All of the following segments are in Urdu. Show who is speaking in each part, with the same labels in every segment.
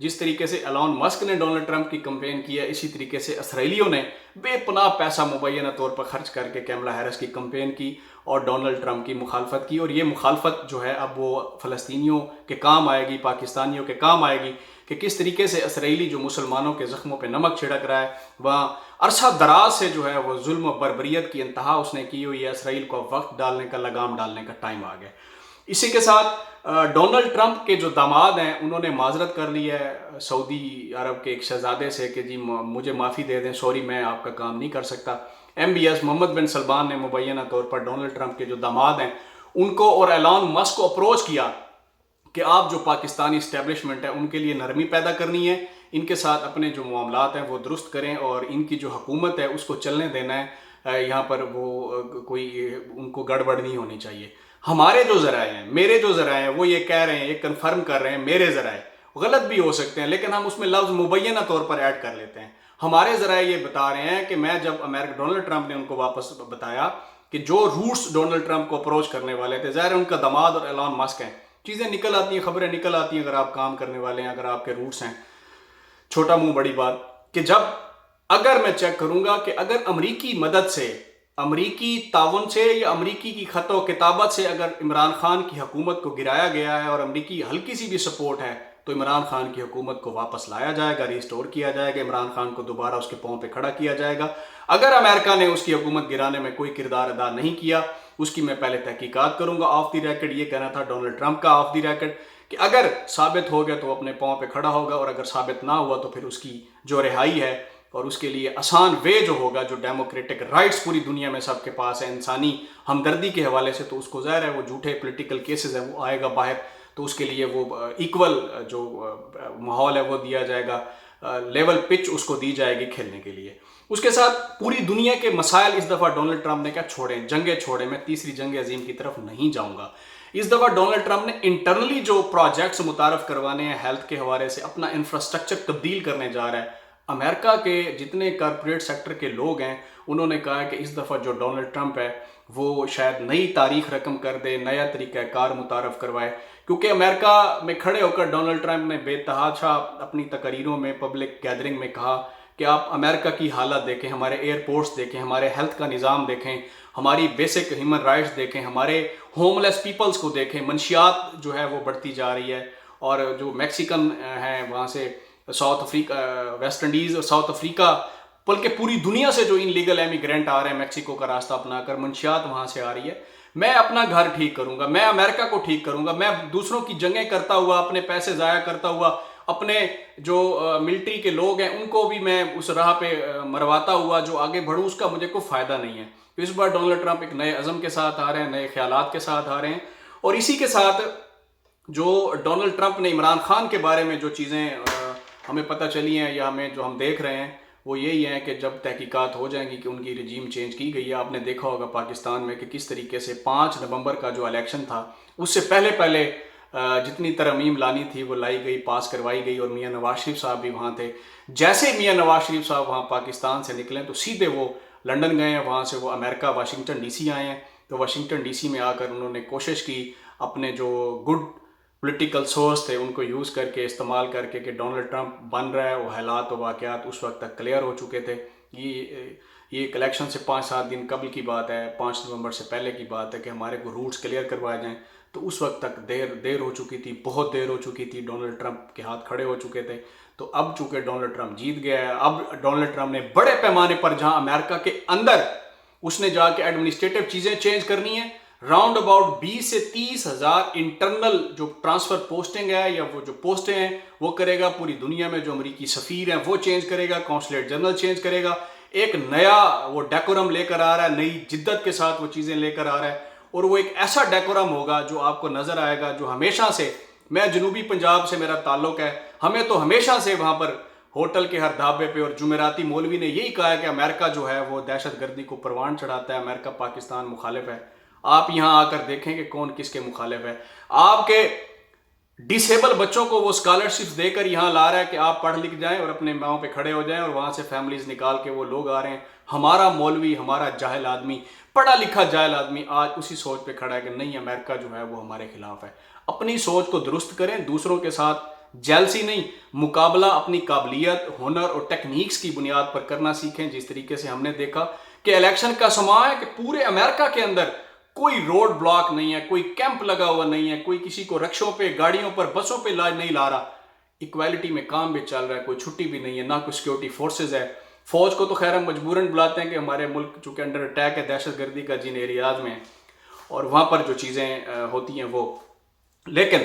Speaker 1: جس طریقے سے ایلان مسک نے ڈونلڈ ٹرمپ کی کمپین کی ہے، اسی طریقے سے اسرائیلیوں نے بے پناہ پیسہ مبینہ طور پر خرچ کر کے کیملا ہیرس کی کمپین کی اور ڈونلڈ ٹرمپ کی مخالفت کی، اور یہ مخالفت جو ہے اب وہ فلسطینیوں کے کام آئے گی، پاکستانیوں کے کام آئے گی، کہ کس طریقے سے اسرائیلی جو مسلمانوں کے زخموں پہ نمک چھڑک رہا ہے، وہاں عرصہ دراز سے جو ہے وہ ظلم و بربریت کی انتہا اس نے کی ہوئی ہے، اسرائیل کو وقت ڈالنے کا، لگام ڈالنے کا ٹائم آ گیا۔ اسی کے ساتھ ڈونلڈ ٹرمپ کے جو داماد ہیں انہوں نے معذرت کر لی ہے سعودی عرب کے ایک شہزادے سے کہ جی مجھے معافی دے دیں، سوری میں آپ کا کام نہیں کر سکتا۔ MBS محمد بن سلمان نے مبینہ طور پر ڈونلڈ ٹرمپ کے جو داماد ہیں ان کو اور ایلان مسک کو اپروچ کیا کہ آپ جو پاکستانی اسٹیبلشمنٹ ہے ان کے لیے نرمی پیدا کرنی ہے، ان کے ساتھ اپنے جو معاملات ہیں وہ درست کریں اور ان کی جو حکومت ہے اس کو چلنے دینا ہے، یہاں پر وہ کوئی ان کو گڑبڑ نہیں ہونی چاہیے۔ ہمارے جو ذرائع ہیں، میرے جو ذرائع ہیں، وہ یہ کہہ رہے ہیں، یہ کنفرم کر رہے ہیں، میرے ذرائع غلط بھی ہو سکتے ہیں لیکن ہم اس میں لفظ مبینہ طور پر ایڈ کر لیتے ہیں۔ ہمارے ذرائع یہ بتا رہے ہیں کہ میں جب ڈونلڈ ٹرمپ نے ان کو واپس بتایا کہ جو روٹس ڈونلڈ ٹرمپ کو اپروچ کرنے والے تھے، ظاہر ہے ان کا داماد اور ایلان مسک ہیں، چیزیں نکل آتی ہیں، خبریں نکل آتی ہیں اگر آپ کام کرنے والے ہیں، اگر آپ کے روٹس ہیں، چھوٹا منہ بڑی بات، کہ جب اگر میں چیک کروں گا کہ اگر امریکی مدد سے، امریکی تعاون سے یا امریکی کی خط و کتابت سے اگر عمران خان کی حکومت کو گرایا گیا ہے اور امریکی ہلکی سی بھی سپورٹ ہے تو عمران خان کی حکومت کو واپس لایا جائے گا، ریسٹور کیا جائے گا، عمران خان کو دوبارہ اس کے پاؤں پہ کھڑا کیا جائے گا۔ اگر امریکہ نے اس کی حکومت گرانے میں کوئی کردار ادا نہیں کیا، اس کی میں پہلے تحقیقات کروں گا۔ آف دی ریکڈ یہ کہنا تھا ڈونلڈ ٹرمپ کا، آف دی ریکڈ، کہ اگر ثابت ہو گیا تو اپنے پاؤں پہ کھڑا ہوگا، اور اگر ثابت نہ ہوا تو پھر اس کی جو رہائی ہے اور اس کے لیے آسان وے جو ہوگا، جو ڈیموکریٹک رائٹس پوری دنیا میں سب کے پاس ہے انسانی ہمدردی کے حوالے سے، تو اس کو ظاہر ہے وہ جھوٹے پولیٹیکل کیسز ہیں وہ آئے گا باہر، تو اس کے لیے وہ ایکول جو ماحول ہے وہ دیا جائے گا، لیول پچ اس کو دی جائے گی کھیلنے کے لیے۔ اس کے ساتھ پوری دنیا کے مسائل اس دفعہ ڈونلڈ ٹرمپ نے کیا چھوڑے، جنگیں چھوڑے، میں تیسری جنگ عظیم کی طرف نہیں جاؤں گا۔ اس دفعہ ڈونلڈ ٹرمپ نے انٹرنلی جو پروجیکٹس متعارف کروانے ہیں ہیلتھ کے حوالے سے، اپنا انفراسٹرکچر تبدیل کرنے جا رہا ہے۔ امریکہ کے جتنے کارپوریٹ سیکٹر کے لوگ ہیں انہوں نے کہا کہ اس دفعہ جو ڈونلڈ ٹرمپ ہے وہ شاید نئی تاریخ رقم کر دے، نیا طریقہ کار متعارف کروائے، کیونکہ امریکہ میں کھڑے ہو کر ڈونلڈ ٹرمپ نے بے تحاشا اپنی تقریروں میں، پبلک گیدرنگ میں کہا کہ آپ امریکہ کی حالت دیکھیں، ہمارے ایئرپورٹس دیکھیں، ہمارے ہیلتھ کا نظام دیکھیں، ہماری بیسک ہیومن رائٹس دیکھیں، ہمارے ہوم لیس پیپلز کو دیکھیں، منشیات جو ہے وہ بڑھتی جا رہی ہے، اور جو میکسیکن ہیں وہاں سے ساؤتھ افریقہ، ویسٹ انڈیز اور ساؤتھ افریقہ، بلکہ پوری دنیا سے جو ان لیگل ایمیگرینٹ آ رہے ہیں میکسیکو کا راستہ اپنا کر، منشیات وہاں سے آ رہی ہے۔ میں اپنا گھر ٹھیک کروں گا، میں امریکہ کو ٹھیک کروں گا، میں دوسروں کی جنگیں کرتا ہوا، اپنے پیسے ضائع کرتا ہوا، اپنے جو ملٹری کے لوگ ہیں ان کو بھی میں اس راہ پہ مرواتا ہوا جو آگے بڑھوں، اس کا مجھے کوئی فائدہ نہیں ہے۔ تو اس بار ڈونلڈ ٹرمپ ایک نئے عزم کے ساتھ آ رہے ہیں، نئے خیالات کے ساتھ آ رہے ہیں، اور اسی کے ساتھ جو ڈونلڈ ٹرمپ نے عمران خان کے بارے میں جو چیزیں ہمیں پتہ چلی ہیں یا ہم دیکھ رہے ہیں وہ یہی ہے کہ جب تحقیقات ہو جائیں گی کہ ان کی رجیم چینج کی گئی ہے، آپ نے دیکھا ہوگا پاکستان میں کہ کس طریقے سے 5 نومبر کا جو الیکشن تھا اس سے پہلے جتنی ترمیم لانی تھی وہ لائی گئی، پاس کروائی گئی، اور میاں نواز شریف صاحب بھی وہاں تھے۔ جیسے میاں نواز شریف صاحب وہاں پاکستان سے نکلیں تو سیدھے وہ لنڈن گئے ہیں، وہاں سے وہ امریکہ واشنگٹن ڈی سی آئے ہیں، تو واشنگٹن ڈی سی میں آ کر انہوں نے کوشش کی اپنے جو گڈ پولیٹیکل سورس تھے ان کو یوز کر کے، استعمال کر کے، کہ ڈونلڈ ٹرمپ بن رہا ہے، وہ حالات و واقعات اس وقت تک کلیئر ہو چکے تھے۔ یہ ایک الیکشن سے 5-7 دن قبل کی بات ہے، 5 نومبر سے پہلے کی بات ہے کہ ہمارے کو روٹس کلیئر کروائے جائیں، تو اس وقت تک دیر ہو چکی تھی، بہت دیر ہو چکی تھی، ڈونلڈ ٹرمپ کے ہاتھ کھڑے ہو چکے تھے۔ تو اب چونکہ ڈونلڈ ٹرمپ جیت گیا ہے، اب ڈونلڈ ٹرمپ نے بڑے پیمانے پر جہاں امریکہ کے اندر اس نے جا کے ایڈمنسٹریٹو چیزیں چینج کرنی ہیں، راؤنڈ اباؤٹ 20 سے 30 ہزار انٹرنل جو ٹرانسفر پوسٹنگ ہے یا وہ جو پوسٹیں ہیں وہ کرے گا، پوری دنیا میں جو امریکی سفیر ہیں وہ چینج کرے گا، کونسلیٹ جنرل چینج کرے گا، ایک نیا وہ ڈیکورم لے کر آ رہا ہے، نئی جدت کے ساتھ وہ چیزیں لے کر آ رہا ہے، اور وہ ایک ایسا ڈیکورم ہوگا جو آپ کو نظر آئے گا، جو ہمیشہ سے، میں جنوبی پنجاب سے میرا تعلق ہے، ہمیں تو ہمیشہ سے وہاں پر ہوٹل کے ہر ڈھابے پہ اور جمعراتی مولوی نے یہی کہا ہے کہ امریکہ جو ہے وہ دہشت گردی کو پروان چڑھاتا ہے، امریکہ پاکستان مخالف ہے۔ آپ یہاں آ کر دیکھیں کہ کون کس کے مخالف ہے۔ آپ کے ڈسیبل بچوں کو وہ اسکالرشپس دے کر یہاں لا رہا ہے کہ آپ پڑھ لکھ جائیں اور اپنے پاؤں پہ کھڑے ہو جائیں، اور وہاں سے فیملیز نکال کے وہ لوگ آ رہے ہیں۔ ہمارا مولوی، ہمارا جاہل آدمی، پڑھا لکھا جاہل آدمی آج اسی سوچ پہ کھڑا ہے کہ نہیں، امریکہ جو ہے وہ ہمارے خلاف ہے۔ اپنی سوچ کو درست کریں، دوسروں کے ساتھ جیلسی نہیں، مقابلہ اپنی قابلیت، ہنر اور ٹیکنیکس کی بنیاد پر کرنا سیکھیں. جس طریقے سے ہم نے دیکھا کہ الیکشن کا سماں ہے کہ پورے امریکہ کے اندر کوئی روڈ بلاک نہیں ہے، کوئی کیمپ لگا ہوا نہیں ہے، کوئی کسی کو رکشوں پہ، گاڑیوں پر، بسوں پہ نہیں لا رہا. ایکویلٹی میں کام بھی چل رہا ہے، کوئی چھٹی بھی نہیں ہے، نہ کوئی سیکورٹی فورسز ہے. فوج کو تو خیر ہم مجبوراً بلاتے ہیں کہ ہمارے ملک چونکہ انڈر اٹیک ہے دہشت گردی کا جن ایریاز میں، اور وہاں پر جو چیزیں ہوتی ہیں وہ. لیکن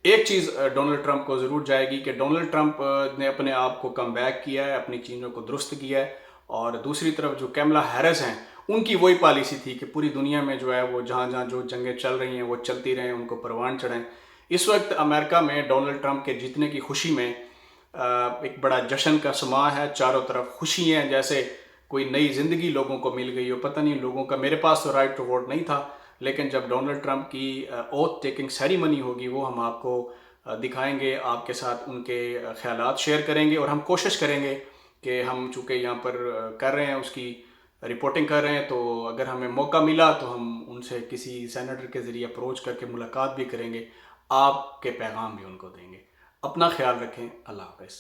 Speaker 1: ایک چیز ڈونلڈ ٹرمپ کو ضرور جائے گی کہ ڈونلڈ ٹرمپ نے اپنے آپ کو کم بیک کیا ہے، اپنی چیزوں کو درست کیا ہے. اور دوسری طرف جو کیملا ہیرس ہیں، ان کی وہی پالیسی تھی کہ پوری دنیا میں جو ہے وہ جہاں جہاں جو جنگیں چل رہی ہیں وہ چلتی رہیں، ان کو پروان چڑھیں. اس وقت امریکہ میں ڈونلڈ ٹرمپ کے جیتنے کی خوشی میں ایک بڑا جشن کا سماں ہے، چاروں طرف خوشی ہیں، جیسے کوئی نئی زندگی لوگوں کو مل گئی ہو. پتہ نہیں لوگوں کا، میرے پاس تو رائٹ ٹو ووٹ نہیں تھا، لیکن جب ڈونلڈ ٹرمپ کی اوتھ ٹیکنگ سیریمنی ہوگی وہ ہم آپ کو دکھائیں گے، آپ کے ساتھ ان کے خیالات شیئر کریں گے. اور ہم کوشش کریں گے کہ ہم چونکہ یہاں پر کر رہے ہیں، اس کی رپورٹنگ کر رہے ہیں، تو اگر ہمیں موقع ملا تو ہم ان سے کسی سینیٹر کے ذریعے اپروچ کر کے ملاقات بھی کریں گے، آپ کے پیغام بھی ان کو دیں گے. اپنا خیال رکھیں. اللہ حافظ.